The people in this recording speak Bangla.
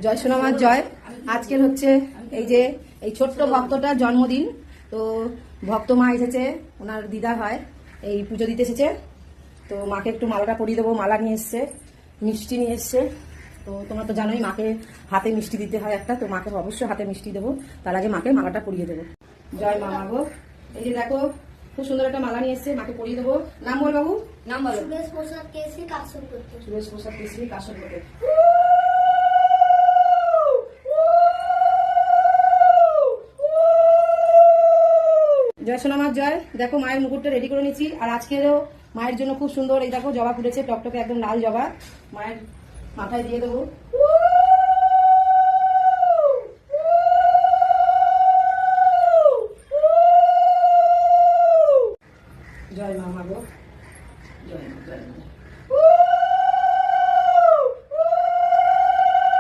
জয় সোনামার জয়। আজকের হচ্ছে এই যে এই ছোট্ট ভক্তটার জন্মদিন। তো ভক্ত মা এসেছে, ওনার দিদা হয়, এই পুজো দিতে এসেছে। তো মাকে একটু মালাটা পরিয়ে দেবো। মালা নিয়ে এসছে, মিষ্টি নিয়ে এসছে। তো তোমরা তো জানোই মাকে হাতে মিষ্টি দিতে হয় একটা, তো মাকে অবশ্যই হাতে মিষ্টি দেবো। তার আগে মাকে মালাটা পরিয়ে দেবো। জয় মা গো। এই যে দেখো খুব সুন্দর একটা মালা নিয়ে এসছে, মাকে পরিয়ে দেবো। নাম বল বাবু, নাম বলো। সুরেশ প্রসাদ কেসি কাশন করতে। সুরেশ প্রসাদ কেশরী কাশন করতে। জয় সোনামার জয়। দেখো মায়ের মুকুটটা রেডি করে নিচ্ছি। আর আজকেরও মায়ের জন্য খুব সুন্দর এই দেখো জবা ফুটেছে, টকটকে একদম লাল জবা। মায়ের মাথায় দিয়ে দেবো।